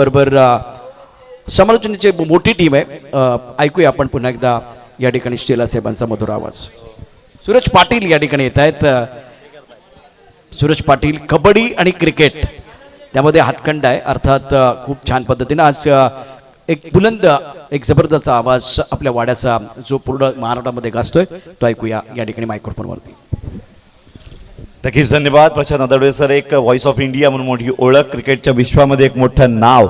बरोबर समालोचनेची मोठी टीम आहे. ऐकूया आपण पुन्हा एकदा या ठिकाणी स्टेला साहेबांचा मधुर आवाज. सूरज पाटील या ठिकाणी येत आहेत. सूरज पाटील कबड्डी आणि क्रिकेट त्यामध्ये हातखंड आहे. अर्थात खूप छान पद्धतीने आज एक बुलंद एक जबरदस्त आवाज आपल्या वाड्याचा जो पूर्ण महाराष्ट्रामध्ये गाजतोय तो ऐकूया या ठिकाणी मायक्रोफोनवरती. नक्कीच धन्यवाद प्रशांत नादवडे सर. एक व्हॉइस ऑफ इंडिया म्हणून मोठी ओळख, क्रिकेटच्या विश्वामध्ये एक मोठं नाव.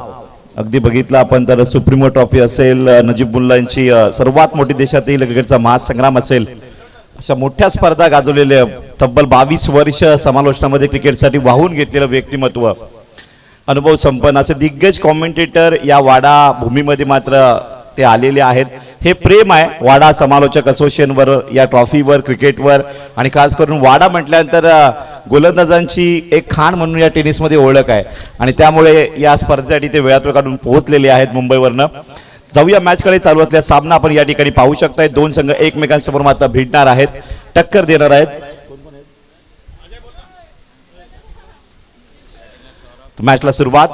अगदी बघितलं आपण तर सुप्रीमो ट्रॉफी असेल, नजीब मुल्ला यांची सर्वात मोठी देशातील क्रिकेटचा महासंग्राम असेल, अशा मोठ्या स्पर्धा गाजवलेल्या तब्बल 22 वर्ष समालोचनामध्ये क्रिकेटसाठी वाहून घेतलेलं व्यक्तिमत्व, अनुभव संपन्न असे दिग्गज कॉमेंटेटर या वाडा भूमीमध्ये मात्र ते आलेले आहेत. हे प्रेम आहे वाडा समालोचक असोसिएशनवर, या ट्रॉफीवर, क्रिकेटवर आणि खास करून वाडा म्हटल्यानंतर गोलंदाजांची एक खाण म्हणून या टेनिसमध्ये ओळख आहे आणि त्यामुळे या स्पर्धेसाठी ते वेळात वेळ काढून पोहोचलेले आहेत मुंबईवरनं. जाऊया मॅचकडे. चालू असलेला सामना आपण या ठिकाणी पाहू शकताय. दोन संघ एकमेकांसमोर मात्र भिडणार आहेत, टक्कर देणार आहेत. मॅचला सुरुवात.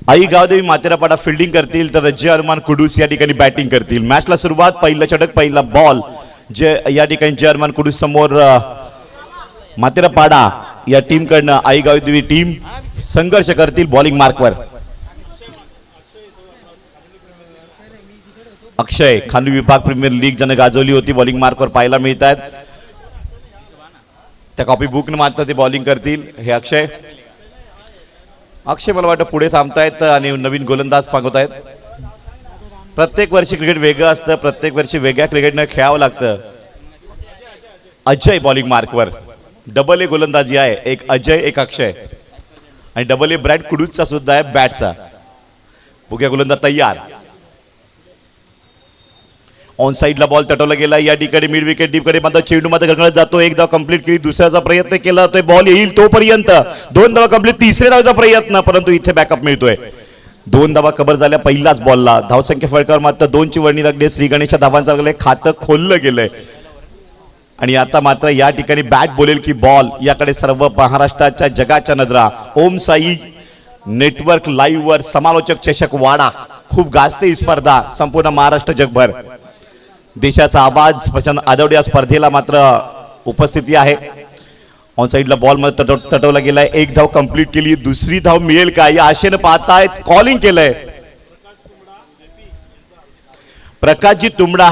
आई गावदेवी मातेरापाडा फिल्डिंग करतील तर रज्जे अरमान कुडूस या ठिकाणी बॅटिंग करतील. मॅचला सुरुवात. पहिला षटक, पहिला बॉल जे या ठिकाणी जे अरमान कुडूस समोर मातेरापाडा या टीम कडनं आई गावदेवी टीम संघर्ष करतील बॉलिंग मार्कवर. अक्षय खानवी विभाग प्रीमियर लीग ज्याने गाजवली होती बॉलिंग मार्कवर पाहायला मिळत आहेत. त्या कॉपी बुकने मात्र ते बॉलिंग करतील. हे अक्षय मला वाटतं पुढे थांबतायत आणि नवीन गोलंदाज पांगवत आहेत. प्रत्येक वर्षी क्रिकेट वेगळं असतं, प्रत्येक वर्षी वेगळ्या क्रिकेटनं खेळावं लागतं. अजय बॉलिंग मार्कवर. डबल ए गोलंदाजी आहे, एक अजय एक अक्षय आणि डबल ए ब्रॅड कुडूसचा सुद्धा आहे बॅटचा. बघूया गोलंदाज तयार. ऑन साइडला बॉल तटवला गेला. या ठिकाणी मिड विकेट डीपकडे मात्र चेंडू मात्र गणगणत जातो. एक धाव कंप्लीट केली, दुसऱ्याचा प्रयत्न केला जातोय, बॉल येईल तोपर्यंत. 2 धावा कंप्लीट, तिसऱ्या धावाचा प्रयत्न, परंतु इथे बॅकअप मिळतोय. 2 धावा कव्हर झाल्या पहिल्याच बॉलला. धावसंख्या फळकावर मात्र 2 ची वर्णी लागली. श्री गणेशच्या धावांचा लागले, खातं खोललं गेलंय आणि आता मात्र या ठिकाणी बॅट बोलेल की बॉल याकडे सर्व महाराष्ट्राच्या जगाच्या नजरा. ओम साई नेटवर्क लाईव्ह वर समालोचक चषक वाडा खूप गाजते ही स्पर्धा संपूर्ण महाराष्ट्र जगभर. देशाचा आवाज प्रशांत आदवडे या स्पर्धेला मात्र उपस्थिती आहे. ऑन साइडला बॉल मध्ये तटवला गेलाय. 1 धाव कंप्लीट केली, दुसरी धाव मिळेल का या आशेने पाहतायत. कॉलिंग केलंय प्रकाशजी तुंबडा.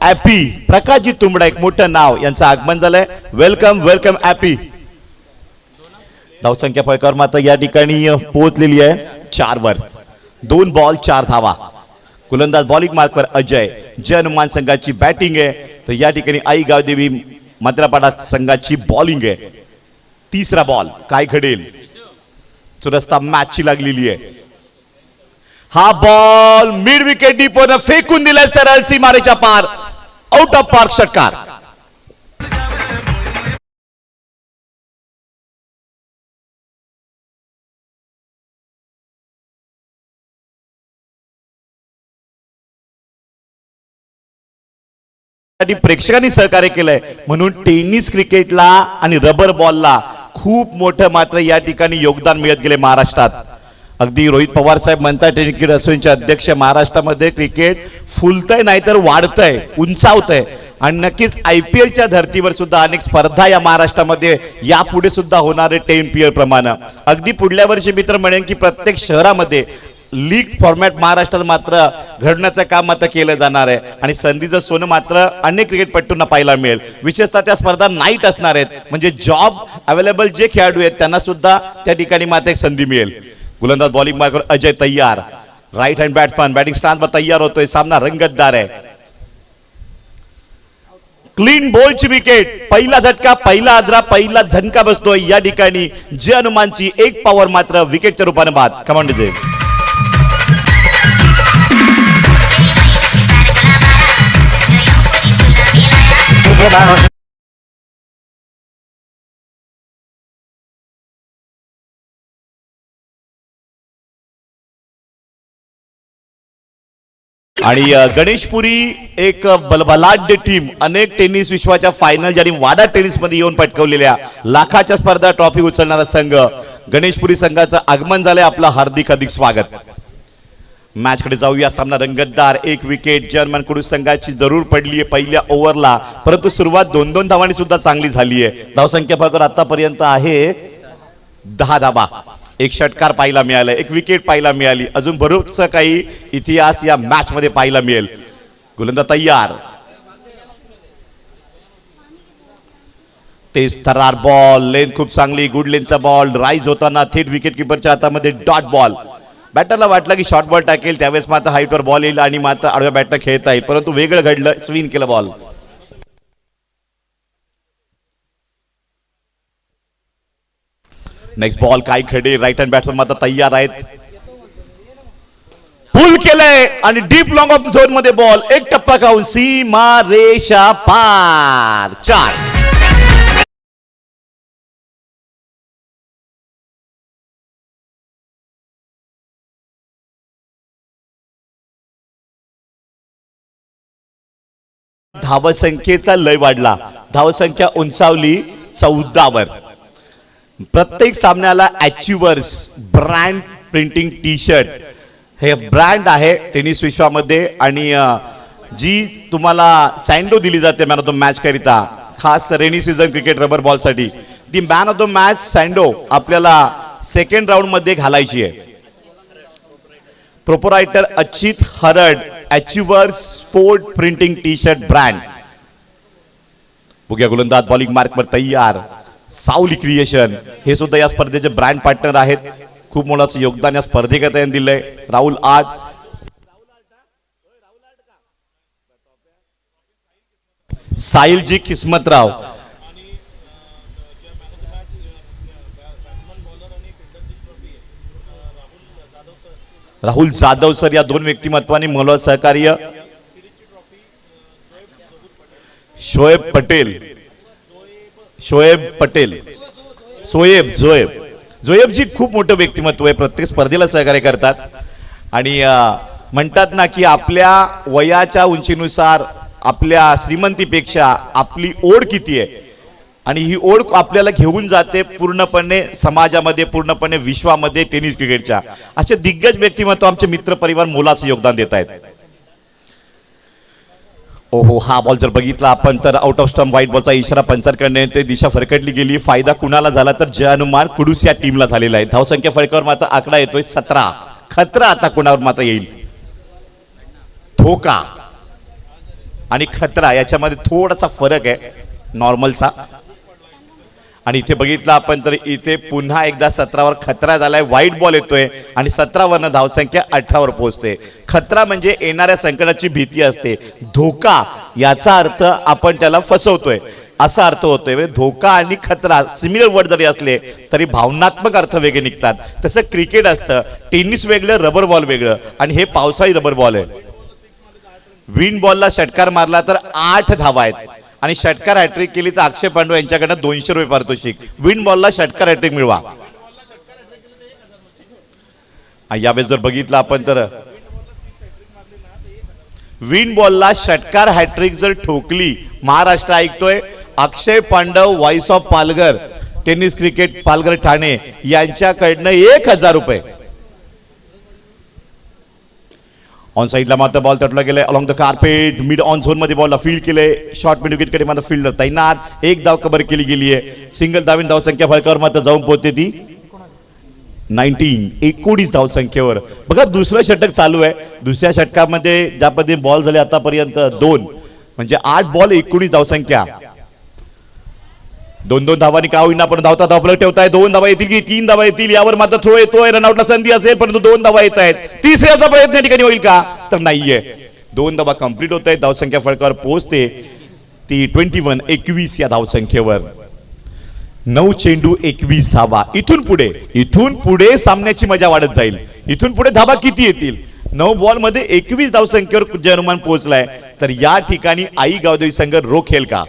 हॅपी प्रकाशजी तुंबडा एक मोठं नाव, यांचं आगमन झालंय. Welcome welcome happy. धावसंख्या फळकावर मात्र या ठिकाणी पोहोचलेली आहे 4 वर. 2 बॉल 4 धावा. गोलंदाज बॉलिंग मार्कवर अजय. जय हनुमान संघाची बॅटिंग आहे तर या ठिकाणी आई गावदेवी मातेरापाडा संघाची बॉलिंग आहे. तिसरा बॉल काय घडेल. चुरस्ता मॅचची लागलेली आहे. हा बॉल मिड विकेट डीपवर फेकून दिलाय सरळ सीमारेच्या पार. आउट ऑफ पार्क षटकार. प्रेक्षकांनी सहकार्य केलंय म्हणून टेनिस क्रिकेटला आणि रबर बॉलला खूप मोठं मात्र या ठिकाणी योगदान मिळत गेले महाराष्ट्रात. अगदी रोहित पवार साहेब म्हणतात टेनिस क्रिकेट असोसिएशनचे अध्यक्ष, महाराष्ट्रामध्ये क्रिकेट फुलतंय नाहीतर वाढतंय, उंचावतंय आणि नक्कीच IPLच्या धर्तीवर सुद्धा अनेक स्पर्धा या महाराष्ट्रामध्ये यापुढे सुद्धा होणार आहे 10 पियर प्रमाणे. अगदी पुढल्या वर्षी मी तर म्हणेन की प्रत्येक शहरामध्ये लीग फॉर्मॅट महाराष्ट्रात मात्र घडण्याचं काम मात्र केलं जाणार आहे आणि संधीचं सोनं मात्र अनेक क्रिकेटपटूंना पाहायला मिळेल. विशेषतः त्या स्पर्धा नाईट असणार आहेत म्हणजे जॉब अवेलेबल जे खेळाडू आहेत त्यांना सुद्धा त्या ठिकाणी मात्र एक संधी मिळेल. गोलंदाज बॉलिंग मार्कवर अजय तयार. राईट हँड बॅट्समन बॅटिंग स्टान्सवर तयार होतोय. सामना रंगतदार आहे. क्लीन बॉलची विकेट. पहिला झटका, पहिला आदरा, पहिला झटका बसतोय या ठिकाणी. जय हनुमानची एक पॉवर मात्र विकेटच्या रूपाने बाद. कमांड जे आणि गणेशपुरी एक बलाढ्य टीम, अनेक टेनिस विश्वाच्या फायनल ज्यांनी वाडा टेनिस मध्ये येऊन पटकवलेल्या लाखाच्या स्पर्धा ट्रॉफी उचलणारा संघ गणेशपुरी संघाचं आगमन झालंय. आपलं हार्दिक स्वागत. मॅच कडे जाऊया. सामना रंगतदार. एक विकेट जर्मन कडून संघाची जरूर पडली आहे पहिल्या ओव्हरला, परंतु सुरुवात 2-2 धावांनी सुद्धा चांगली झाली आहे. धावसंख्या फक्त आतापर्यंत आहे 10 धावा. एक षटकार पाहायला मिळाला, एक विकेट पाहायला मिळाली. अजून बरोच काही इतिहास या मॅच मध्ये पाहायला मिळेल. गोलंदाज तयार. तेज थरार बॉल. लेंथ खूप चांगली. गुड लेंथचा बॉल राईज होताना थेट विकेट किपरच्या हातामध्ये डॉट बॉल. बॅटरला वाटलं की शॉर्ट बॉल टाकेल, त्यावेळेस मात्र हाईटवर बॉल येईल आणि मात्र आडव्या बॅटनं खेळता येईल, परंतु वेगळं घडलं. स्विंग केलं बॉल. नेक्स्ट बॉल काय खडे. राईट हँड बॅट्समन मात्र तयार आहेत. पुल केलंय आणि डीप लॉंग ऑफ झोन मध्ये बॉल. एक टप्पा खाऊन सीमा रेषा पार. 4. धावसंख्येचा लय वाढला. धावसंख्या उंचावली 14 वर. प्रत्येक सामन्याला achievers brand printing T shirt हे ब्रँड आहे टेनिस विश्वामध्ये. आणि जी तुम्हाला सँडो दिली जाते मॅन ऑफ द मॅच करिता, खास rainy season cricket rubber ball साठी, ती मॅन ऑफ द मॅच सँडो आपल्याला सेकंड राऊंड मध्ये घालायची आहे. Proprietor Achyut Harad. Achievers sport printing T shirt brand. बघूया गोलंदाज बॉलिंग मार्कवर तयार. सावली क्रिएशन हे सुद्धा या स्पर्धेचे ब्रँड पार्टनर आहेत. खूप मोलाचं योगदान या स्पर्धेकर्त्यांनी दिलंय. राहुल आर्ट. साहिलजी किस्मतराव. राहुल जाधव सर या दोन व्यक्तिमत्वांनी मोलाचं सहकार्य. शोएब पटेल. जोएब जी खूप मोठं व्यक्तिमत्व आहे, प्रत्येक स्पर्धेला सहकार्य करतात. आणि म्हणतात ना की आपल्या वयाच्या उंचीनुसार आपल्या श्रीमंतीपेक्षा आपली ओढ किती आहे, आणि ही ओढ आपल्याला घेऊन जाते पूर्णपणे समाजामध्ये, पूर्णपणे विश्वामध्ये टेनिस क्रिकेटच्या. असे दिग्गज व्यक्तिमत्व आमचे मित्र परिवार मोलाचं योगदान देत आहेत. ओहो, हा बॉल जर बघितला आपण तर आउट ऑफ स्टंप व्हाईट बॉलचा इशारा पंचांकडे येतोय. दिशा फरकटली गेली. फायदा कुणाला झाला तर जय हनुमान कुडूस या टीमला झालेला आहे. धावसंख्या फरकावर मात्र आकडा येतोय 17. खतरा आता कुणावर मात्र येईल. धोका आणि खतरा याच्यामध्ये थोडासा फरक आहे नॉर्मलचा. आणि इथे बघितलं आपण तर इथे पुन्हा एकदा 17 वर खतरा झालाय. व्हाईट बॉल येतोय आणि 17 वरनं धावसंख्या 18 वर पोहोचते. खतरा म्हणजे येणाऱ्या संकटाची भीती असते. धोका याचा अर्थ आपण त्याला फसवतोय असा अर्थ होतोय. धोका आणि खतरा सिमिलर वर्ड जरी असले तरी भावनात्मक अर्थ वेगळे निघतात. तसं क्रिकेट असतं. टेनिस वेगळं, रबर बॉल वेगळं, आणि हे पावसाळी रबर बॉल आहे. विंड बॉलला षटकार मारला तर 8 धावा आहेत, आणि षटकार हॅट्रिक केली तर अक्षय पांडू यांच्याकडे 200 रुपये पारितोषिक. विंड बॉलला षटकार हॅट्रिक मिळवा. यावेळेस जर बघितलं आपण तर विंड बॉलला षटकार हॅट्रिक जर ठोकली, महाराष्ट्र ऐकतोय, Akshay Pandav voice of Palghar tennis cricket Palghar Thane यांच्याकडनं 1000 रुपये. ऑन साइडला मात्र बॉल तटला गेलाय. Along the carpet mid on zone मध्ये बॉलला फील्ड केले. शॉर्ट मिड विकेट कडे मात्र फिल्डर तैनात. एक धाव कव्हर केली गेली आहे. सिंगल धावीन धावसंख्या फरकावर मात्र जाऊन पोहोचते ती 19 धावसंख्येवर. बघा दुसरं षटक चालू आहे. दुसऱ्या षटकामध्ये ज्या पद्धतीने बॉल झाले आतापर्यंत 2, म्हणजे 8 बॉल 19 धावसंख्या. 2-2 धावांनी का होईना पण धावता धाव फलक ठेवताय. 2 धावा येतील की 3 धावा येतील यावर मात्र थ्रो येतोय. रनआउटला संधी असेल परंतु 2 धावा येत आहेत. तिसऱ्याचा प्रयत्न या ठिकाणी होईल का तर नाहीये. 2 धावा कंप्लीट होत आहेत. धावसंख्या फलकावर पोहोचते ती 21 या धावसंख्येवर. 9 चेंडू 21 धावा. इथून पुढे सामन्याची मजा वाढत जाईल. इथून पुढे धावा किती येतील. 9 बॉल मध्ये 21 धावसंख्येवर जय हनुमान पोहोचलाय. तर या ठिकाणी आई गावदेवी संघ रोखेल का.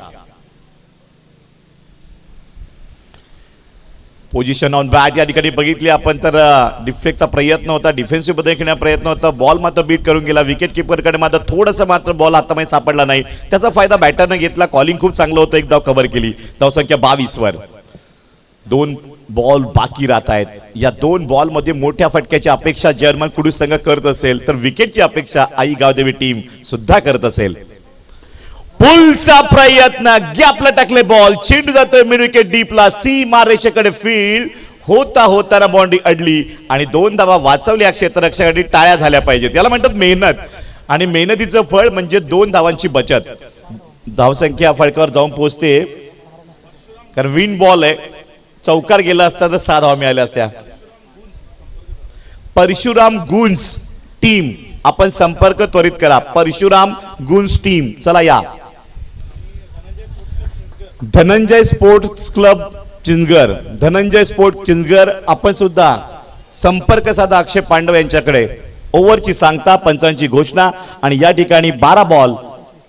पोझिशन ऑन बॅट या ठिकाणी बघितली आपण तर डिफेक्टचा प्रयत्न होता, डिफेन्सिव्ह मध्ये खेळण्याचा प्रयत्न होता, बॉल मात्र बीट करून गेला. विकेट किपरकडे मात्र थोडंसं मात्र बॉल हातामध्ये सापडला नाही, त्याचा फायदा बॅटरने घेतला. कॉलिंग खूप चांगलं होतं, एक धाव कव्हर केली. धावसंख्या 22 वर. 2 बॉल बाकी राहत आहेत. या 2 बॉल मध्ये मोठ्या फटक्याची अपेक्षा जर्मन कुडू संघ करत असेल तर विकेटची अपेक्षा आई गावदेवी टीम सुद्धा करत असेल. पुलचा प्रयत्न, गॅपला टाकले बॉल, चेंडू जातोय मिड विकेट डीपला, सीमा रेषेकडे फील्ड होता होताना बाउंड्री अडली आणि 2 धावा वाचवल्या. क्षेत्ररक्षकांनी टाळ्या झाल्या पाहिजेत. याला म्हणतात मेहनत आणि मेहनतीचं फळ म्हणजे 2 धावांची बचत. धावसंख्या फळकावर जाऊन पोहोचते कारण विन बॉल आहे. चौकार गेला असता तर 6 धावा मिळाल्या असत्या. परशुराम गुंज टीम आपण संपर्क त्वरित करा. परशुराम गुंज टीम चला या. Dhananjay sports club Chinchgad, Dhananjay sport Chinchgad आपण सुद्धा संपर्क साधा अक्षय पांडव यांच्याकडे. ओव्हरची सांगता, पंचांची घोषणा आणि या ठिकाणी 12 बॉल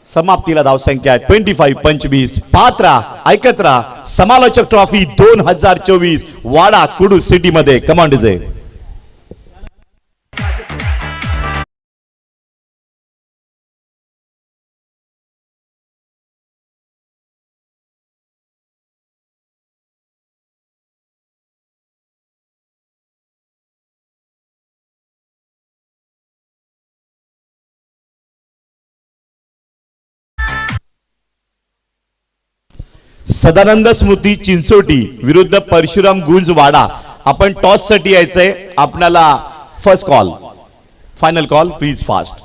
समाप्तीला धावसंख्या 25-25. पात्रा ऐकत राहा समालोचक ट्रॉफी 2024 वाडा कुडू सिटी मध्ये. कमांड जे सदानंद स्मृती चिंचोटी विरुद्ध परशुराम गुंज वाडा. आपण टॉस साठी यायचंय. आपल्याला first call, final call, please fast.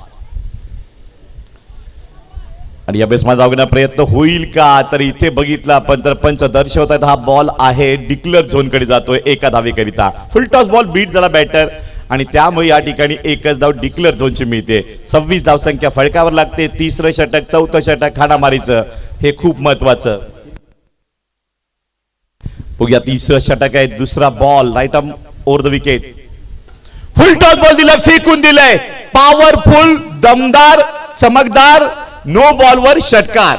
आणि या बेसमध्ये जागण्याचा प्रयत्न होईल का तर इथे बघितलं आपण तर पंच दर्शवतात हा बॉल आहे डिक्लेअर झोन कडे जातोय एका धावेकरिता. फुल टॉस बॉल बीट झाला बॅटर आणि त्यामुळे या ठिकाणी एकच धाव डिक्लेअर झोनची मिळते. 26 धावसंख्या फळकावर लागते. 3रं षटक, 4थं षटक हाणामारीचं हे खूप महत्वाचं. बघूया 3रं षटक आहे. दुसरा ball right arm over the wicket. Full toss ball दिला, फेकून दिलाय. पॉवरफुल, दमदार, चमकदार, नो बॉलवर षटकार.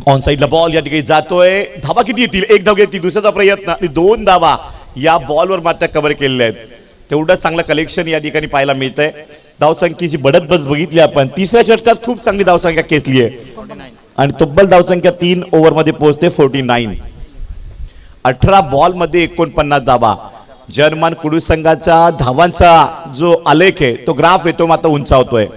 ऑन साईडला बॉल या ठिकाणी जातोय. धावा किती येतील? एक धाव येतील. दुसऱ्याचा प्रयत्न आणि 2 धावा या बॉलवर मात्र कव्हर केलेल्या आहेत. तेवढं चांगलं कलेक्शन या ठिकाणी पाहायला मिळतंय. धावसंख्येची बढत बघितली आपण. तिसऱ्या षटकात खूप चांगली धावसंख्या खेचली आहे आणि तब्बल धावसंख्या 3 ओव्हरमध्ये पोहोचते 49. 18 बॉल मध्ये 49 धावा. जर्मन कुडूस संघाचा धावांचा जो आलेख आहे तो ग्राफ आहे तो मात्र उंचावतोय.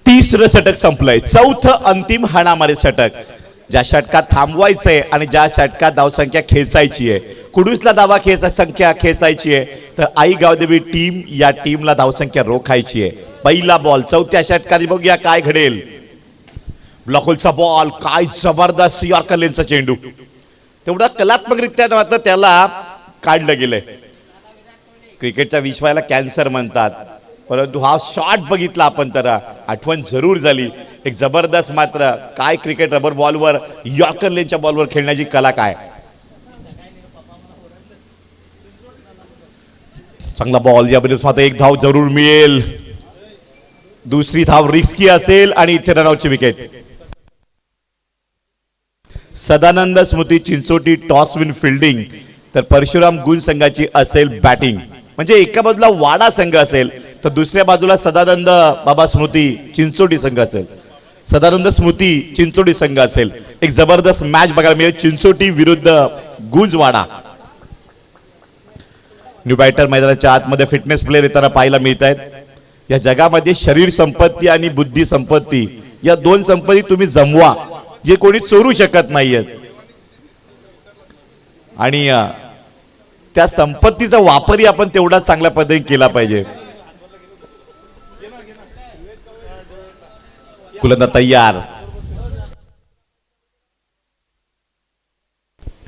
तिसरं षटक संपलंय. चौथं अंतिम हाणामारी षटक. ज्या षटकात थांबवायचंय आणि ज्या षटकात धावसंख्या खेचायची आहे. कुडूसला धावा संख्या खेचायची आहे तर आई गावदेवी टीम या टीमला धावसंख्या रोखायची आहे. पहिला बॉल चौथ्या षटकात बघूया काय घडेल. ब्लॉकहोलचा बॉल. काय जबरदस्त यॉर्कर लेनचा चेंडू. तेवढा कलात्मकरित्या मात्र त्याला काढलं गेलंय. क्रिकेटच्या विश्वाला कॅन्सर म्हणतात परंतु हा शॉट बघितला आपण तर आठवण जरूर झाली. एक जबरदस्त मात्र काय क्रिकेट रबर बॉलवर यॉर्कर लेनच्या बॉलवर खेळण्याची कला काय. चांगला बॉल. या मात्र एक धाव जरूर मिळेल. दुसरी धाव रिस्की असेल आणि इथे रनआउटची विकेट. सदानंद स्मृती चिंचोटी टॉस विन फिल्डिंग तर परशुराम गुल संघाची असेल बॅटिंग. म्हणजे एका बाजूला वाडा संघ असेल तर दुसऱ्या बाजूला सदानंद बाबा स्मृती चिंचोटी संघ असेल. सदानंद स्मृती चिंचोटी संघ असेल. एक जबरदस्त मॅच बघायला मिळेल. चिंचोटी विरुद्ध गुजवाडा. न्यू बॅटर मैदानाच्या आतमध्ये फिटनेस प्लेयर येताना पाहायला मिळत आहेत. या जगामध्ये शरीर संपत्ती आणि बुद्धी संपत्ती या 2 संपत्ती तुम्ही जमवा जे कोणी चोरू शकत नाहीयेत. आणि त्या संपत्तीचा वापरही आपण तेवढा चांगल्या पद्धतीने केला पाहिजे. कुलंदा तयार.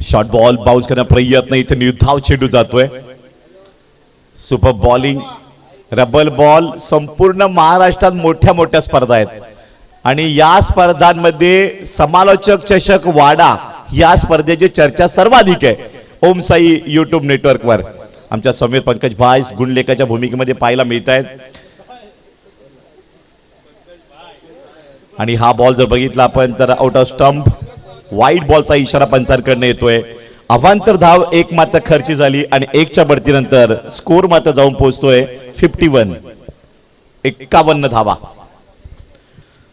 शॉर्ट बॉल बाउन्स करण्याचा प्रयत्न. इथे निर्धाव चेंडू जातोय. Super bowling. रबल बॉल. संपूर्ण महाराष्ट्रात मोठ्या मोठ्या स्पर्धा आहेत आणि या स्पर्धांमध्ये समालोचक चषक वाडा या स्पर्धेची चर्चा सर्वाधिक आहे. ओम साई युट्यूब नेटवर्कवर आमच्या समीर पंकज भाई गुणलेखाच्या भूमिकेमध्ये पाहायला मिळत आहेत. आणि हा बॉल जर बघितला आपण तर आउट ऑफ स्टंप. वाईट बॉलचा इशारा पंचांकडनं येतोय. अवांतर धाव एक मात्र खर्ची झाली आणि 1च्या बढतीनंतर स्कोर मात्र जाऊन पोहोचतोय 51. 51 धावा.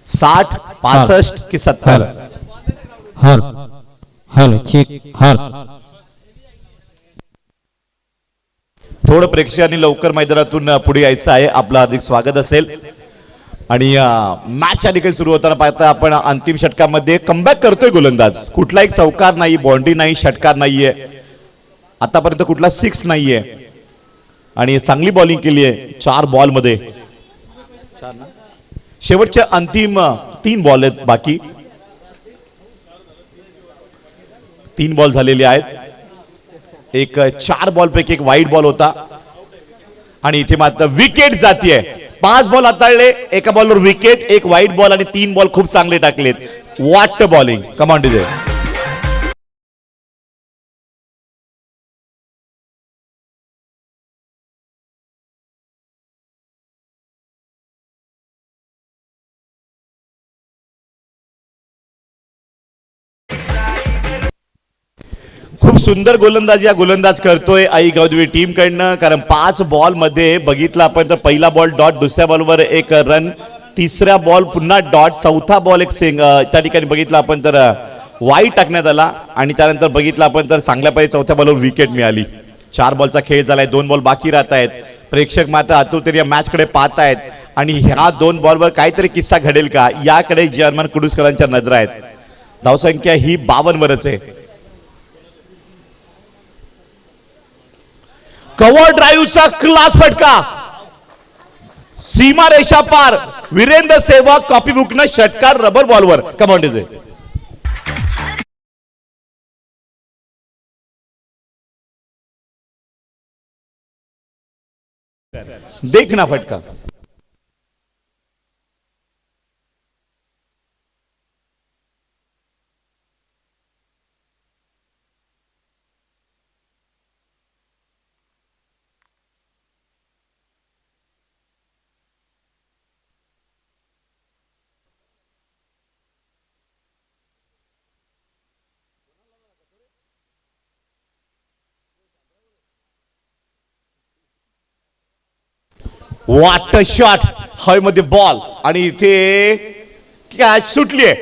60 65 की 70. हल हल चेक हल. थोडं प्रेक्षकांनी लवकर मैदानातून पुढे यायचं आहे. आपलं हार्दिक स्वागत असेल. आणि मॅच या ठिकाणी सुरू होताना पाहता आपण अंतिम षटकामध्ये कमबॅक करतोय गोलंदाज. कुठला एक चौकार नाही, बाउंड्री नाही, षटकार नाहीये. आतापर्यंत कुठला 6 नाहीये आणि चांगली बॉलिंग केली आहे 4 बॉल मध्ये. शेवटच्या अंतिम 3 बॉल आहेत बाकी. 3 बॉल झालेले आहेत. एक 4 बॉल पैकी एक वाईट बॉल होता आणि इथे मात्र विकेट जातीये. 5 बॉल हाताळले. एका बॉलवर विकेट. एक वाईट बॉल आणि 3 बॉल खूप चांगले टाकलेत. What bowling. Come on DJ. खूप सुंदर गोलंदाज या गोलंदाज करतोय आई गावदेवी टीम कडनं. कारण 5 बॉल मध्ये बघितला आपण तर पहिला बॉल डॉट. दुसऱ्या बॉलवर एक रन. तिसऱ्या बॉल पुन्हा डॉट. चौथा बॉल एक त्या ठिकाणी बघितला आपण तर वाईट टाकण्यात आला आणि त्यानंतर बघितला आपण तर चांगल्या पाहिजे चौथ्या बॉलवर विकेट मिळाली. 4 बॉलचा खेळ झालाय. 2 बॉल बाकी राहत आहेत. प्रेक्षक मात्र आतुरतेने या मॅच कडे पाहत आहेत आणि ह्या 2 बॉलवर काहीतरी किस्सा घडेल का याकडे जर्मन कुडूसकरांच्या नजर आहेत. धावसंख्या ही 52 वरच आहे. कव्हर ड्राईव्हचा क्लास फटका. सीमा रेषा पार. वीरेंद्र सेहवाग कॉपी बुकनं षटकार रबर बॉलवर. Come on DJ. देखना फटका. वाट शॉट हवेमध्ये बॉल आणि इथे कॅच सुटलीये.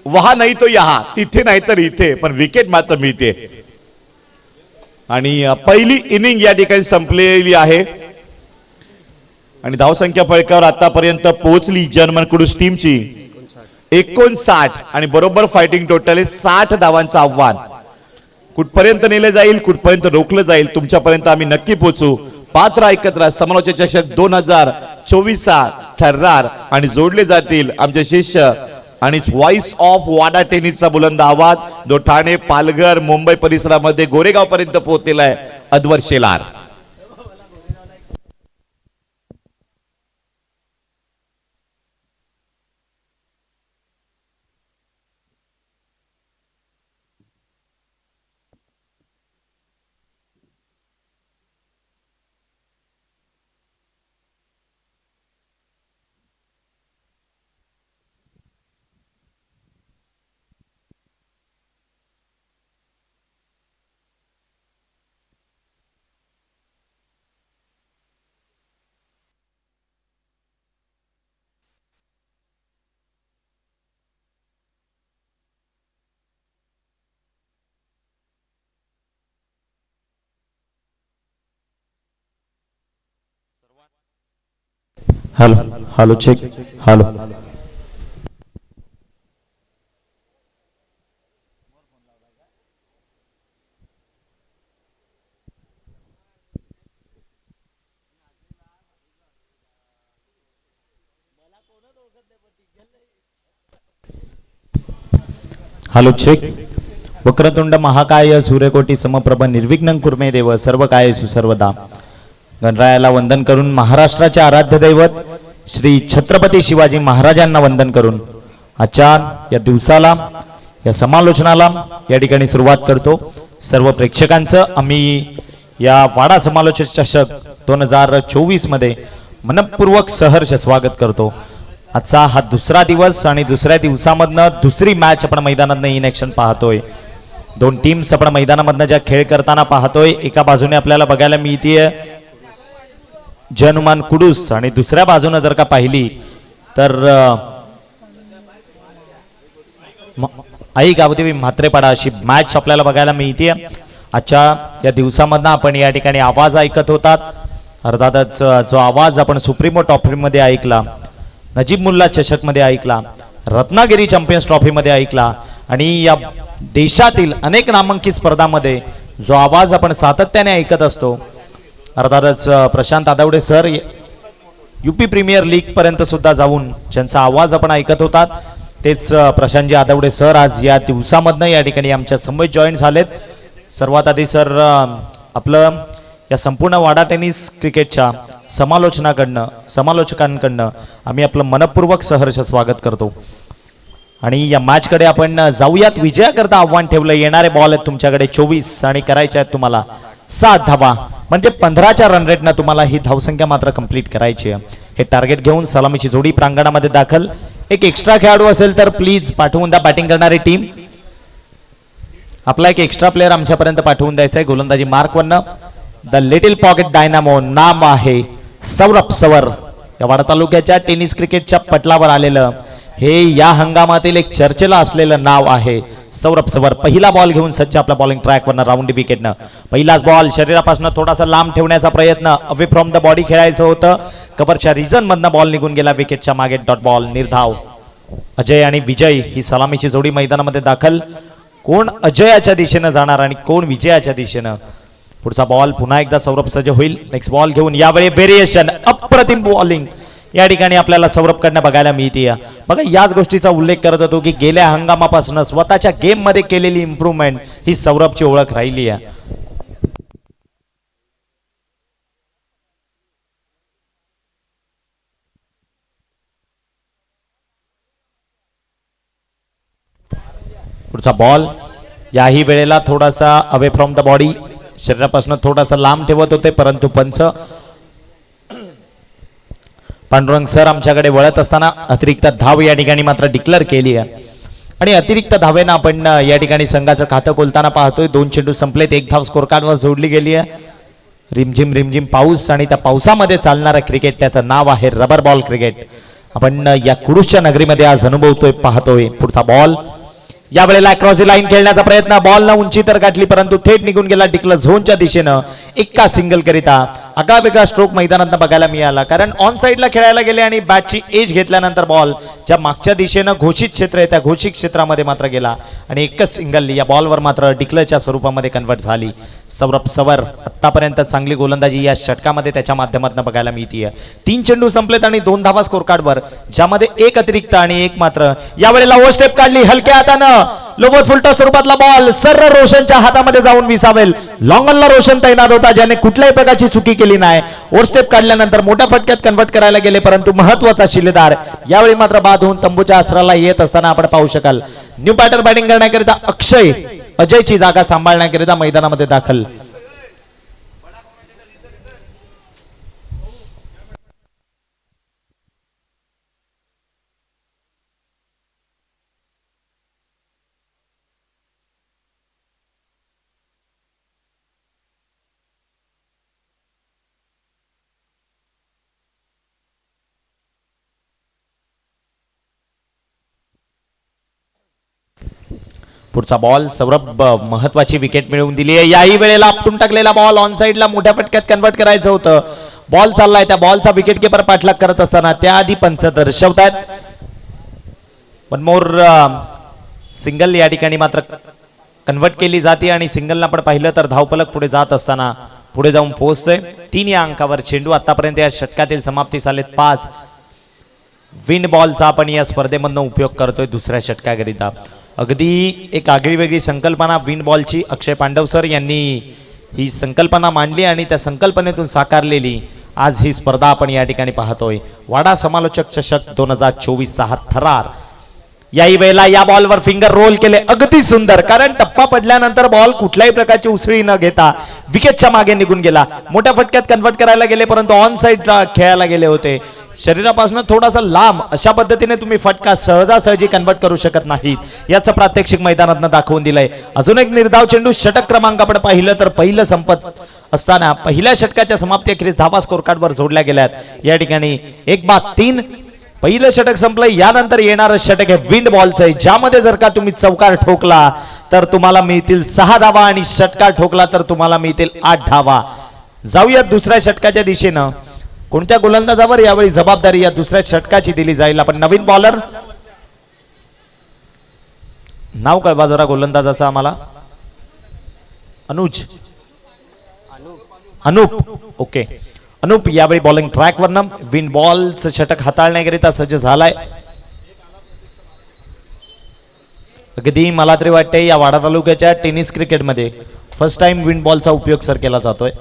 वहा नाही तो यहा, तिथे नाही तर इथे, पण विकेट मात्र मिळते. आणि पहिली इनिंग या ठिकाणी संपलेली आहे आणि धावसंख्या फळकावर आतापर्यंत पोहोचली जर्मन कुडूस टीमची 59 आणि बरोबर फायटिंग टोटल 60 धावांचं आव्हान. कुठपर्यंत नेलं जाईल, कुठपर्यंत रोखलं जाईल, तुमच्यापर्यंत आम्ही नक्की पोहोचू. पात्र ऐकत राहा समालोचक चषक 2024 थर्रार आणि जोडले जातील आमचे शिष्य आणि व्हॉइस ऑफ वाडा टेनिसचा बुलंद आवाज जो ठाणे, पालघर, मुंबई परिसरामध्ये गोरेगाव पर्यंत पोहोचलेला आहे, Advar Shelar. Hello hello check hello. Hello check. वक्रतुंड महाकाय सूर्यकोटी समप्रभ निर्विघ्नं कुर्मे देव सर्व काय सुसर्वदा. गणरायाला वंदन करून महाराष्ट्राचे आराध्य दैवत श्री छत्रपती शिवाजी महाराजांना वंदन करून आजच्या या दिवसाला, या समालोचनाला या ठिकाणी सुरुवात करतो. सर्व प्रेक्षकांचं आम्ही या वाडा समालोचक चषक 2024 मध्ये मनपूर्वक सहर्ष स्वागत करतो. आजचा हा दुसरा दिवस आणि दुसऱ्या दिवसामधनं दुसरी मॅच आपण मैदानात इन ॲक्शन पाहतोय. दोन टीम्स आपण मैदानामधनं ज्या खेळ करताना पाहतोय, एका बाजूने आपल्याला बघायला मिळतीये जनुमान कुडूस आणि दुसऱ्या बाजूने जर का पाहिली तर आई गावदेवी म्हात्रेपाडा अशी मॅच आपल्याला बघायला मिळते. आजच्या या दिवसामधनं आपण या ठिकाणी आवाज ऐकत होतात. अर्थातच जो आवाज आपण सुप्रीमो ट्रॉफीमध्ये ऐकला, नजीब मुल्ला चषकमध्ये ऐकला, रत्नागिरी चॅम्पियन्स ट्रॉफीमध्ये ऐकला आणि या देशातील अनेक नामांकित स्पर्धांमध्ये जो आवाज आपण सातत्याने ऐकत असतो, अर्थातच Prashant Adavade sir UP premier league पर्यंत सुद्धा जाऊन ज्यांचा आवाज आपण ऐकत होतात, तेच प्रशांतजी आदवडे सर आज या दिवसामधनं या ठिकाणी आमच्या समवेत जॉईन झालेत. सर्वात आधी सर आपलं या संपूर्ण वाडा टेनिस क्रिकेटच्या समालोचकांकडनं आम्ही आपलं मनपूर्वक सहर्ष स्वागत करतो. आणि या मॅचकडे आपण जाऊयात. विजयाकरता आव्हान ठेवलं. येणारे बॉल आहेत तुमच्याकडे 24 आणि करायचे आहेत तुम्हाला 7 धावा, म्हणजे 15च्या रन रेटनं तुम्हाला ही धावसंख्या मात्र कंप्लीट करायची आहे. हे टार्गेट घेऊन सलामीची जोडी प्रांगणामध्ये दाखल. एक एक्स्ट्रा खेळाडू असेल तर प्लीज पाठवून द्या. बॅटिंग करणारी टीम आपला एक एक्स्ट्रा प्लेअर आमच्यापर्यंत पाठवून द्यायचा आहे. गोलंदाजी mark 1 the little pocket dynamo नाम आहे सौरभ सवर. या वाडा तालुक्याच्या टेनिस क्रिकेटच्या पटलावर आलेलं हे या हंगामातील एक चर्चेला असलेलं नाव आहे सौरभ सवर. पहिला बॉल घेऊन सज्ज आपल्या बॉलिंग ट्रॅकवरनं राऊंड विकेटनं. पहिलाच बॉल शरीरापासून थोडासा लांब ठेवण्याचा प्रयत्न, अवे फ्रॉम द बॉडी खेळायचं होतं. कव्हरच्या रिजन मधनं बॉल निघून गेला विकेटच्या मागे. Dot ball निर्धाव. अजय आणि विजय ही सलामीची जोडी मैदानामध्ये दाखल. कोण अजयाच्या दिशेनं जाणार आणि कोण विजयाच्या दिशेनं. पुढचा बॉल पुन्हा एकदा सौरभ सज्ज होईल. नेक्स्ट बॉल घेऊन यावेळी व्हेरिएशन, अप्रतिम बॉलिंग या ठिकाणी आपल्याला सौरभ कडनं बघायला मिळते. बघा, याच गोष्टीचा उल्लेख करत होतो की गेल्या हंगामापासून स्वतःच्या गेम मध्ये केलेली इम्प्रूव्हमेंट ही सौरभची ओळख राहिली आहे. पुढचा बॉल याही वेळेला थोडासा अवे फ्रॉम द बॉडी, शरीरापासून थोडासा लांब ठेवत होते, परंतु पंच पांडुरंग सर आमच्याकडे वळत असताना अतिरिक्त धाव या ठिकाणी मात्र डिक्लेअर केली आहे. आणि अतिरिक्त धावेनं आपण या ठिकाणी संघाचं खातं खोलताना पाहतोय. 2 चेंडू संपलेत, 1 धाव स्कोर कार्डवर जोडली गेली आहे. रिमझिम रिमझिम पाऊस आणि त्या पावसामध्ये चालणारं क्रिकेट, त्याचं नाव आहे रबर बॉल क्रिकेट. आपण या कुडूसच्या नगरीमध्ये आज अनुभवतोय, पाहतोय. पुढचा बॉल यावेळेला क्रॉस लाईन खेळण्याचा प्रयत्न, बॉल न उंची तर गाठली परंतु थेट निघून गेला डिक्लर झोनच्या दिशेनं. एका सिंगल करिता आगळा वेगळा स्ट्रोक मैदानात बघायला मिळाला, कारण ऑन साईडला खेळायला गेले आणि बॅटची एज घेतल्यानंतर बॉल ज्या मागच्या दिशेनं घोषित क्षेत्र आहे त्या घोषित क्षेत्रामध्ये मात्र गेला आणि एकच सिंगल या बॉलवर मात्र डिक्लरच्या स्वरूपामध्ये कन्वर्ट झाली. सौरभ सवर आतापर्यंत चांगली गोलंदाजी या षटकामध्ये त्याच्या माध्यमातून बघायला मिळते. 3 चेंडू संपलेत आणि 2 धावा स्कोर कार्डवर, ज्यामध्ये एक अतिरिक्त आणि एक मात्र. यावेळेला ओव्हर स्टेप काढली हलक्या हातानं, लोवर फुलटा स्वरूपातला बॉल सर्र रोशनच्या हातामध्ये जाऊन विसावेल. लॉंगनला रोशन तैनात होता, ज्याने कुठल्याही प्रकारची चुकी केली नाही. ओव्हर स्टेप काढल्यानंतर मोठ्या फटक्यात कन्वर्ट करायला गेले परंतु महत्वाचा शिलेदार यावेळी मात्र बाद होऊन तंबूच्या आसराला येत असताना आपण पाहू शकाल. न्यू बॅटर बॅटिंग करण्याकरिता अक्षय अजयची जागा सांभाळण्याकरिता मैदानामध्ये दाखल. पुढचा बॉल सौरभ महत्वाची विकेट मिळवून दिली आहे. याही वेळेला आपटून टाकलेला बॉल ऑन साईडला मोठ्या फटक्यात कन्वर्ट करायचं होतं. बॉल चाललाय, त्या बॉलचा विकेट किपर पाठलाग करत असताना त्याआधी पंच दर्शवतात. वन मोर सिंगल या ठिकाणी मात्र कन्वर्ट केली जाते आणि सिंगलला आपण पाहिलं तर धावफलक पुढे जात असताना पुढे जाऊन पोहोचतोय. 3 या अंकावर चेंडू. आतापर्यंत या षटकातील समाप्तीस आलेत 5. विंड बॉलचा आपण या स्पर्धेमधून उपयोग करतोय दुसऱ्या षटकाकरिता. अगदी एक आगळी वेगळी संकल्पना विंड बॉलची अक्षय पांडव सर यांनी ही संकल्पना मांडली आणि त्या संकल्पनेतून साकारलेली आज ही स्पर्धा आपण या ठिकाणी पाहतोय. वाडा समालोचक चषक 2024 हा थरार. याही वेळेला या बॉलवर फिंगर रोल केले, अगदी सुंदर, कारण टप्पा पडल्यानंतर बॉल कुठल्याही प्रकारची उसळी न घेता विकेटच्या मागे निघून गेला. मोठ्या फटक्यात कन्वर्ट करायला गेले परंतु ऑन साईडला खेळायला गेले होते. शरीरापासून थोडासा लांब अशा पद्धतीने तुम्ही फटका सहजासहजी कन्वर्ट करू शकत नाहीत, याचं प्रात्यक्षिक मैदानात दाखवून दिलंय. अजून एक निर्धाव चेंडू. षटक क्रमांक आपण पाहिलं तर पहिलं संपत असताना पहिल्या षटकाच्या समाप्ती अखेरीस धावा स्कोर कार्डवर जोडल्या गेल्यात. या ठिकाणी 1-3 पहिलं षटक संपलं. यानंतर येणारं षटक हे विंड बॉलचं आहे, ज्यामध्ये जर का तुम्ही चौकार ठोकला तर तुम्हाला मिळतील 6 धावा आणि षटकार ठोकला तर तुम्हाला मिळतील 8 धावा. जाऊयात दुसऱ्या षटकाच्या दिशेनं. कोणत्या गोलंदाजावर यावेळी जबाबदारी या दुसऱ्या षटकाची दिली जाईल? आपण नवीन बॉलर नाव कळवा जरा गोलंदाजाचा आम्हाला. अनूप. ओके, अनूप यावेळी बॉलिंग ट्रॅकवरनं विंड बॉलचं षटक हाताळण्याकरिता सज्ज झालाय. अगदी मला तरी वाटते या वाडा तालुक्याच्या टेनिस क्रिकेटमध्ये फर्स्ट टाइम विंड बॉलचा उपयोग सर केला जातोय.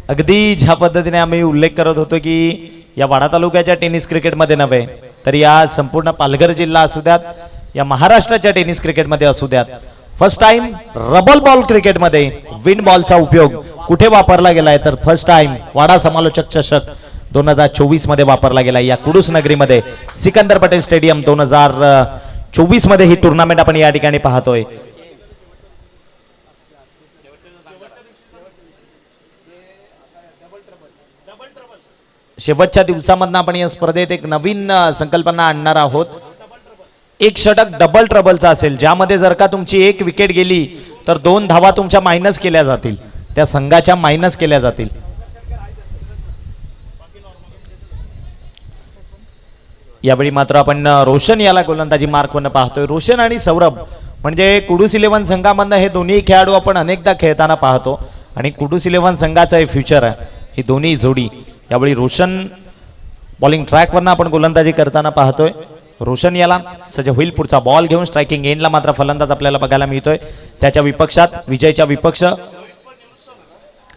अगदी ज्या पद्धतीने आम्ही उल्लेख करत होतो की या वाडा तालुक्याच्या टेनिस क्रिकेटमध्ये नव्हे तर या संपूर्ण पालघर जिल्हा असू द्यात, या महाराष्ट्राच्या टेनिस क्रिकेटमध्ये असू द्यात, फर्स्ट टाइम रबल बॉल क्रिकेटमध्ये विंड बॉलचा उपयोग कुठे वापरला गेलाय तर फर्स्ट टाइम वाडा समालोचक चषक 2024 मध्ये वापरला गेला. या कुडूस नगरीमध्ये सिकंदर पटेल स्टेडियम 2024 मध्ये ही टुर्नामेंट आपण या ठिकाणी पाहतोय. शेवटच्या दिवसामधनं आपण या स्पर्धेत एक नवीन संकल्पना आणणार आहोत. एक षटक डबल ट्रबलचा असेल, ज्यामध्ये जर का तुमची एक विकेट गेली तर 2 धावा तुमच्या मायनस केल्या जातील, त्या संघाच्या मायनस केल्या जातील. यावेळी मात्र आपण रोशन याला गोलंदाजी मार्कवरनं पाहतोय. रोशन आणि सौरभ म्हणजे कुडूस 11 संघामधनं हे दोन्ही खेळाडू आपण अनेकदा खेळताना पाहतो आणि कुडूस 11 संघाचं हे फ्युचर आहे ही दोन्ही जोडी. यावेळी रोशन बॉलिंग ट्रॅकवरनं आपण गोलंदाजी करताना पाहतोय. रोशन याला सज्ज होईल पुढचा बॉल घेऊन. स्ट्रायकिंग एंडला मात्र फलंदाज आपल्याला बघायला मिळतोय. त्याच्या विपक्षात विजयच्या विपक्ष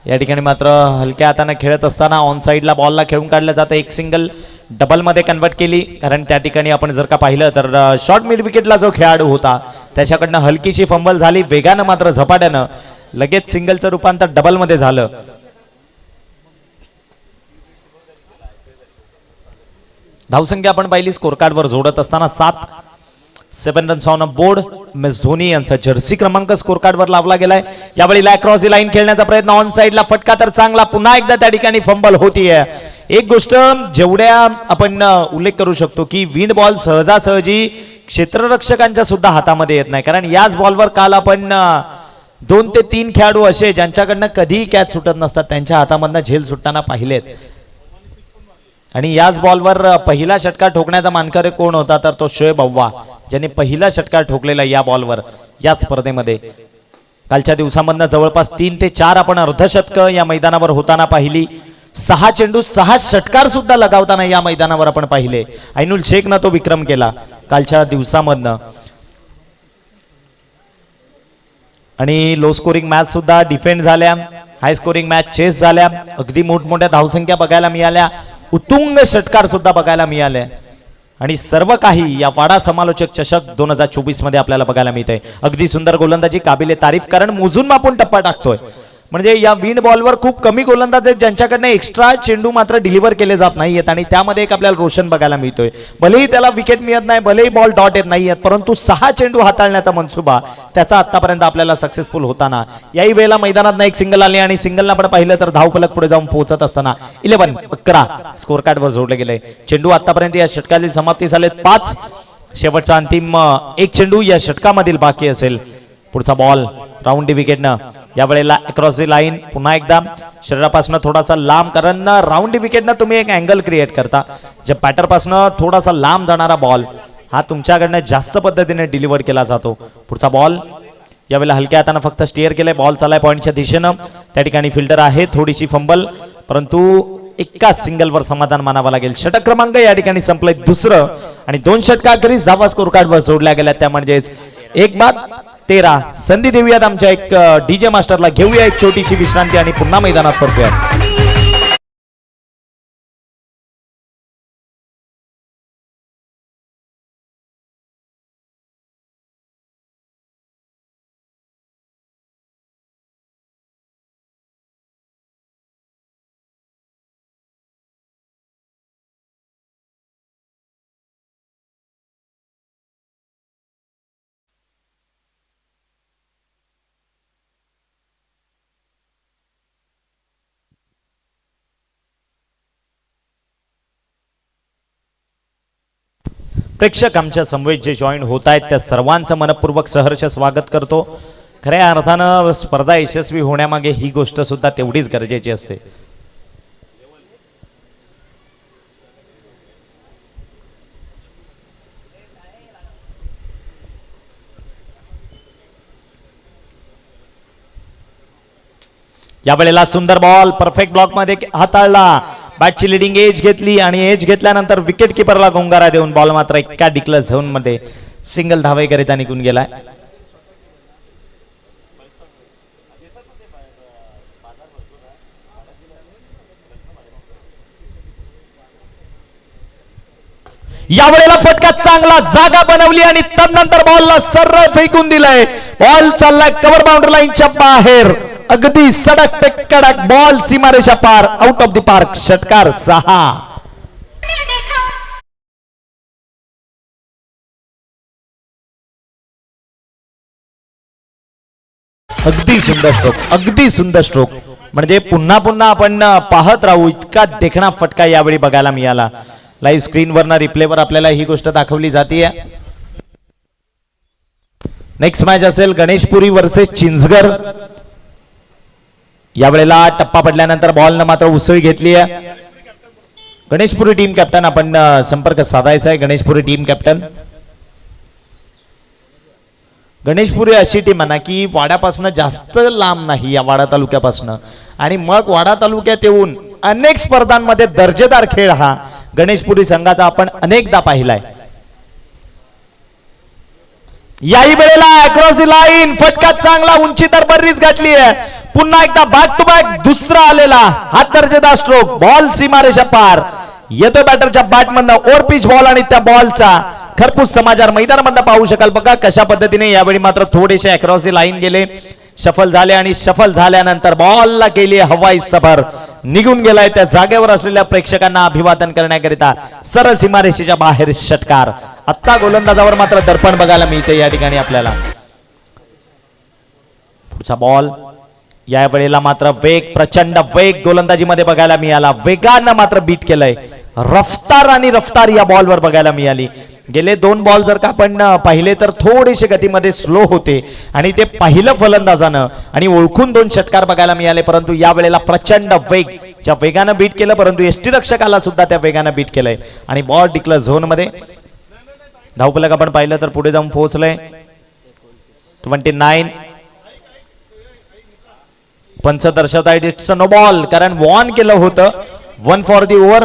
या ठिकाणी मात्र हलक्या हाताने खेळत असताना ऑन साईडला बॉलला खेळून काढलं जातं. एक सिंगल डबलमध्ये कन्वर्ट केली, कारण त्या ठिकाणी आपण जर का पाहिलं तर शॉर्ट मिड विकेटला जो खेळाडू होता त्याच्याकडनं हलकीशी फंबल झाली. वेगानं मात्र झपाट्यानं लगेच सिंगलचं रूपांतर डबलमध्ये झालं. धावसंख्या आपण पाहिली स्कोर कार्डवर जोडत असताना 7 runs on a board. Miss Dhoni यांचा जर्सी क्रमांक स्कोर कार्डवर लावला गेलाय. यावेळी क्रॉस दी लाईन खेळण्याचा प्रयत्न, ऑन साइडला फटका तर चांगला, पुन्हा एकदा त्या ठिकाणी फंबल होतीये. एक गोष्ट जेवढ्या आपण उल्लेख करू शकतो की विंड बॉल सहजासहजी क्षेत्ररक्षकांच्या सुद्धा हातामध्ये येत नाही, कारण याच बॉलवर काल आपण 2 ते 3 खेळाडू असे ज्यांच्याकडनं कधीही कॅच सुटत नसतात त्यांच्या हातामधनं झेल सुटताना पाहिलेत. आणि याच बॉलवर पहिला षटकार ठोकण्याचा मानकरी कोण होता तर तो शोएब अव्वा, ज्याने पहिला षटकार ठोकलेला या बॉलवर या स्पर्धेमध्ये. कालच्या दिवसामधनं जवळपास 3 ते 4 आपण अर्धशतक या मैदानावर होताना पाहिली. 6 चेंडू 6 षटकार सुद्धा लगावताना या मैदानावर आपण पाहिले. ऐनुल शेखनं तो विक्रम केला कालच्या दिवसामधनं. आणि लो स्कोरिंग मॅच सुद्धा डिफेंड झाल्या, हाय स्कोरिंग मॅच चेस झाल्या, अगदी मोठमोठ्या धावसंख्या बघायला मिळाल्या, उत्तुंग षटकार सुद्धा बघायला मिळाले. आणि सर्व काही या वाडा समालोचक चषक 2024 मध्ये आपल्याला बघायला मिळते. अगदी सुंदर गोलंदाजी, काबिले तारीफ, कारण मोजून मापून टप्पा टाकतोय. म्हणजे या विंड बॉलवर खूप कमी गोलंदाज आहेत ज्यांच्याकडनं एक्स्ट्रा चेंडू मात्र डिलिव्हर केले जात नाहीयेत. आणि त्यामध्ये एक आपल्याला रोशन बघायला मिळतोय. भलेही त्याला विकेट मिळत नाही, भलेही बॉल डॉट येत नाहीयेत, परंतु 6 चेंडू हाताळण्याचा मनसुबा त्याचा आतापर्यंत आपल्याला सक्सेसफुल होताना. याही वेळेला मैदानात एक सिंगल आली आणि सिंगलला आपण पाहिलं तर धावफलक पुढे जाऊन पोहोचत असताना 11 स्कोर कार्डवर जोडले गेले. चेंडू आतापर्यंत या षटकातील समाप्ती झालेत 5. शेवटचा अंतिम 1 चेंडू या षटकामधील बाकी असेल. पुढचा बॉल राऊंड डी विकेटनं, यावेळेला अक्रॉस दी लाईन, पुन्हा एकदा शरीरापासून थोडासा लांब, कारण राऊंड डी विकेटनं तुम्ही एक अँगल क्रिएट करता. जे बॅटरपासून थोडासा लांब जाणारा बॉल हा तुमच्याकडनं जास्त पद्धतीने डिलिव्हर केला जातो. पुढचा बॉल यावेळेला हलक्या हाताने फक्त स्टिअर केलंय, बॉल चालाय पॉइंटच्या दिशेनं. त्या ठिकाणी फिल्डर आहे, थोडीशी फंबल, परंतु एकाच सिंगलवर समाधान मानावं लागेल. षटक क्रमांक या ठिकाणी संपलंय 2. आणि 2 षटकाखेरीज धावा स्कोर कार्डवर जोडल्या गेल्या. त्या म्हणजेच 1-13. संधी देऊयात आमच्या एक डीजे मास्टरला, घेऊया एक छोटीशी विश्रांती आणि पुन्हा मैदानात परतूया. प्रेक्षक आमच्या समवेत जे जॉईन होत आहेत त्या सर्वांचं मनपूर्वक सहर्ष स्वागत करतो. खऱ्या अर्थानं स्पर्धा यशस्वी होण्यामागे ही गोष्ट सुद्धा तेवढीच गरजेची असते. यावेळेला सुंदर बॉल परफेक्ट ब्लॉक मध्ये हाताळला, बॅटची लिडिंग एज घेतली आणि एज घेतल्यानंतर विकेट किपरला गोंगारा देऊन बॉल मात्र एका डिक्लर झोन मध्ये सिंगल धावेकरिता निघून गेलाय. यावेळेला फटका चांगला, जागा बनवली आणि तदनंतर बॉलला सरळ फेकून दिलाय. बॉल चाललाय कव्हर बाउंड्री लाईनच्या बाहेर, अगदी सडक ते कडक बॉल सीमारेषा पार, आउट ऑफ द पार्क. षटकार 6. अगदी सुंदर स्ट्रोक, अगदी सुंदर स्ट्रोक. म्हणजे पुन्हा पुन्हा आपण पाहत राहू इतका देखणा फटका यावेळी बघायला मिळाला. लाईव्ह स्क्रीनवर रिप्लेवर आपल्याला ही गोष्ट दाखवली जाते. नेक्स्ट मॅच असेल गणेशपुरी वर्सेस चिंचगड. यावेळेला टप्पा पडल्यानंतर बॉलनं मात्र उसळी घेतली आहे. गणेशपुरी टीम कॅप्टन आपण संपर्क साधायचा आहे. Ganeshpuri team captain. गणेशपुरी अशी टीम म्हणा की वाड्यापासून जास्त लांब नाही या वाडा तालुक्यापासून, आणि मग वाडा तालुक्यात येऊन अनेक स्पर्धांमध्ये दर्जेदार खेळ हा गणेशपुरी संघाचा आपण अनेकदा पाहिलाय. याही वेळेला अक्रॉस द लाईन फटका चांगला, उंची तर बरीच गाठली आहे. पुन्हा एकदा बॅक टू बॅक दुसरा आलेला हा दर्जेदार स्ट्रोक, बॉल सीमारेषा पार. येतो बॅटरच्या बॅटमधनं ओव्हर पिच बॉल आणि त्या बॉलचा खरपूस समाचार मैदानामधनं पाहू शकाल. बघा कशा पद्धतीने यावेळी मात्र थोडेसे अक्रॉस द लाईन गेले, शफल झाले आणि शफल झाल्यानंतर बॉलला केली हवाई सफर. निघून गेलाय. त्या जागेवर असलेल्या प्रेक्षकांना अभिवादन करण्याकरिता सरळ सीमारेषेच्या बाहेर षटकार. आत्ता गोलंदाजावर मात्र दर्पण बघायला मिळते या ठिकाणी आपल्याला. पुढचा बॉल या वेळेला मात्र वेग, प्रचंड वेग गोलंदाजीमध्ये बघायला मिळाला. वेगानं मात्र बीट केलंय. रफ्तार आणि रफ्तार या बॉलवर बघायला मिळाली. गेले 2 बॉल जर का आपण पाहिले तर थोडेसे गतीमध्ये स्लो होते आणि ते पहिलं फलंदाजानं आणि ओळखून 2 षटकार बघायला मिळाले. परंतु या वेळेला प्रचंड वेग, ज्या वेगानं बीट केलं परंतु यष्टीरक्षकाला सुद्धा त्या वेगानं बीट केलंय आणि बॉल टिकलं झोन मध्ये. धावफलक आपण पाहिलं तर पुढे जाऊन पोहोचलंय 29. पंच दर्शवतायत इट्स नो बॉल, कारण वॉर्न केलं होतं 1 फॉर दी ओव्हर.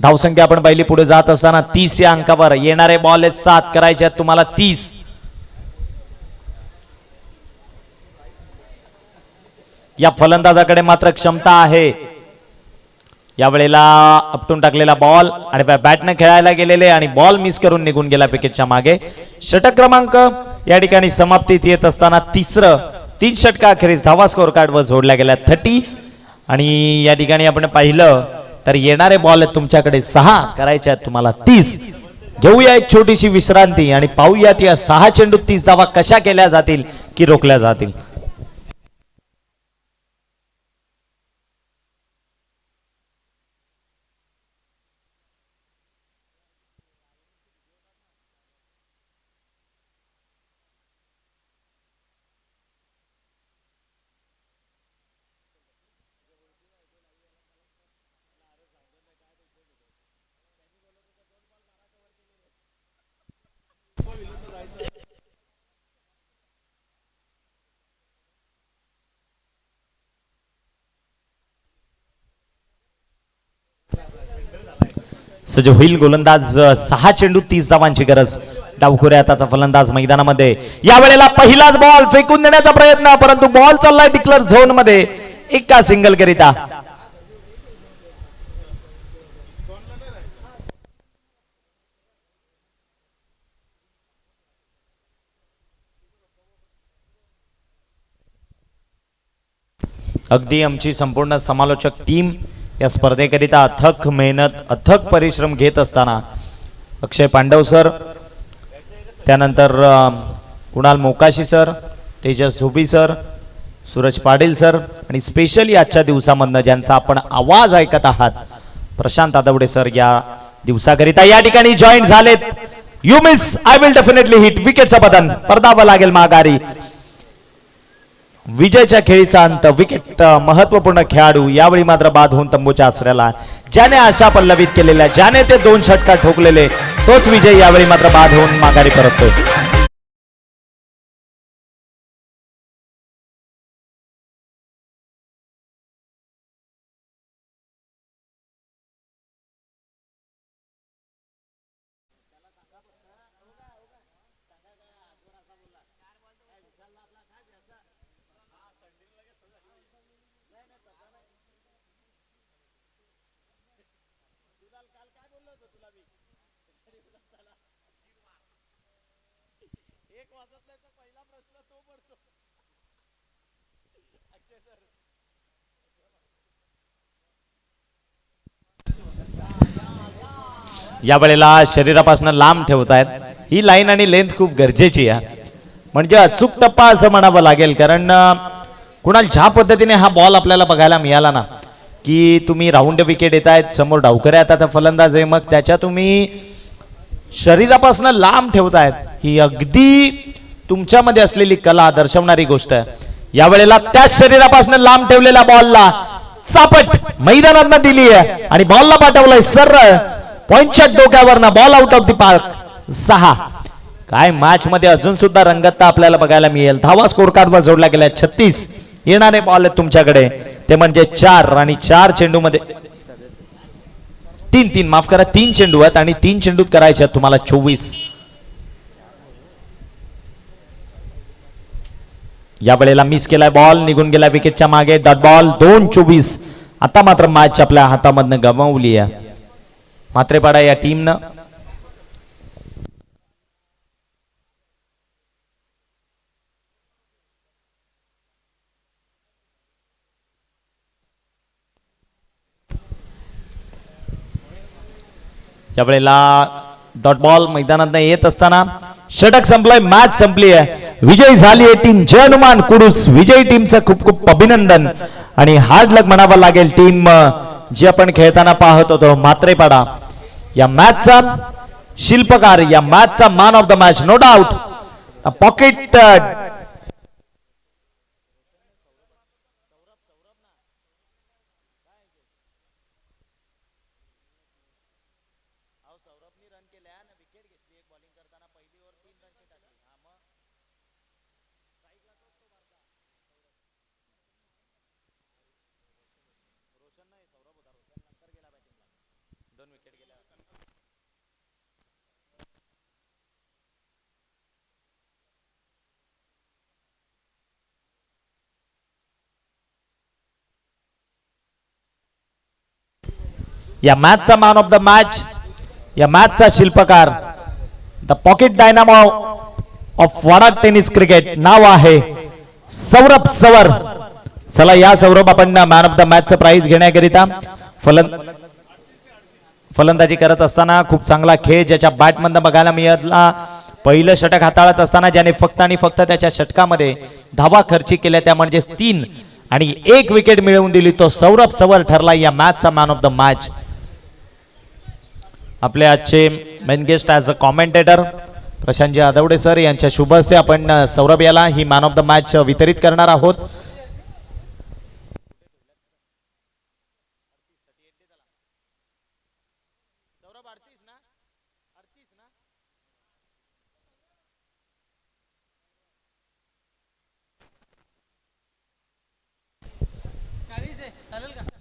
धावसंख्या आपण पाहिली पुढे जात असताना 30 या अंकावर. येणारे बॉल आहेत 7, करायचे आहेत तुम्हाला 30. या फलंदाजाकडे मात्र क्षमता आहे. या वेळेला आपटून टाकलेला बॉल आणि बॅटने खेळायला गेलेले आणि बॉल मिस करून निघून गेला विकेटच्या मागे. षटक क्रमांक या ठिकाणी समाप्तीत येत असताना तिसरं 3 षटकाखेरीज धावा स्कोर कार्डवर जोडल्या गेल्या 30. आणि या ठिकाणी आपण पाहिलं तर येणारे बॉल आहेत तुमच्याकडे 6, करायचे आहेत तुम्हाला 30. घेऊया एक छोटीशी विश्रांती आणि पाहूयात या 6 चेंडूत 30 धावा कशा केल्या जातील की रोखल्या जातील. सज्ज होईल गोलंदाज. 6 चेंडू 30 धावांची गरज. डावखुऱ्या हाताचा फलंदाज मैदानामध्ये. या वेळेला पहिलाच बॉल फेकून देण्याचा प्रयत्न, परंतु बॉल चाललाय डिक्लेअर झोन मध्ये एका सिंगल करिता. अगदी आमची संपूर्ण समालोचक टीम या स्पर्धेकरिता अथक मेहनत, अथक परिश्रम घेत असताना अक्षय पांडव सर, त्यानंतर Kunal Mokashi sir, Tejas Zobi sir, Suraj Patil sir आणि स्पेशली आजच्या दिवसामधनं ज्यांचा आपण आवाज ऐकत आहात प्रशांत आदवडे सर या दिवसाकरिता या ठिकाणी जॉईन झालेत. You miss I will definitely hit. विकेटचं बटन परदावं लागेल माघारी. विजयच्या खेळीचा अंत. विकेट महत्वपूर्ण खेळाडू यावेळी मात्र बाद होऊन तंबूच्या आसऱ्याला. ज्याने आशा पल्लवित केलेल्या, ज्याने ते 2 षटकार ठोकलेले, तोच विजय यावेळी मात्र बाद होऊन माघारी परततोय. या वेळेला शरीरापासून लांब ठेवतायत. ही लाईन आणि लेंथ खूप गरजेची आहे, म्हणजे अचूक टप्पा असं म्हणावं लागेल. कारण कुणाल ज्या पद्धतीने हा बॉल आपल्याला बघायला मिळाला ना, की तुम्ही राऊंड विकेट येत आहेत, समोर डावकऱ्या हाताचा फलंदाज आहे, मग त्याच्या तुम्ही शरीरापासून लांब ठेवतायत, ही अगदी तुमच्यामध्ये असलेली कला दर्शवणारी गोष्ट आहे. या वेळेला त्याच शरीरापासून लांब ठेवलेल्या बॉलला चापट मैदानात दिली आहे आणि बॉलला पाठवलंय सरळ पॉइंटच्या डोक्यावरनं. Ball out of the park. 6. काय मॅच मध्ये अजून सुद्धा रंगतता आपल्याला बघायला मिळेल. धावा स्कोर कार्डवर जोडला गेला 36. येणारे बॉल आहेत तुमच्याकडे ते म्हणजे 4 आणि 4 चेंडू मध्ये 3 माफ करा 3 चेंडू आहेत आणि 3 चेंडूत करायचे आहेत तुम्हाला 24. या वेळेला मिस केलाय बॉल, निघून गेला विकेटच्या मागे. Dot ball 2-24. आता मात्र मॅच आपल्या हातामधनं गमावली आहे म्हात्रेपाडा या टीमनं. यावेळेला डॉट बॉल मैदानात येत असताना षटक संपलंय, मॅच संपली आहे. विजयी झाली आहे टीम जय हनुमान कुडूस. विजयी टीमचं खूप खूप अभिनंदन आणि हार्ड लक म्हणावं लागेल टीम जी आपण खेळताना पाहत होतो म्हात्रेपाडा. या मॅचचा शिल्पकार, या मॅचचा man of the match no doubt pocket या मॅचचा मॅन ऑफ द मॅच, या मॅचचा शिल्पकार the pocket dynamo of Wada tennis cricket नाव आहे सौरभ सवर. चला या सौरभ आपण मॅन ऑफ द मॅचचं प्राइज घेण्याकरिता फलंदाजी करत असताना खूप चांगला खेळ ज्याच्या बॅटमधनं बघायला मिळाला. पहिलं षटक हाताळत असताना ज्याने फक्त आणि फक्त त्याच्या षटकामध्ये धावा खर्ची केल्या त्या म्हणजे 3 आणि 1 विकेट मिळवून दिली तो सौरभ सवर ठरला या मॅचचा मॅन ऑफ द मॅच. आपले आजचे main guest as a commentator प्रशांतजी आदवडे सर यांच्या शुभ हस्ते आपण सौरभ याला ही मॅन ऑफ द मॅच वितरित करणार आहोत. चालेल का?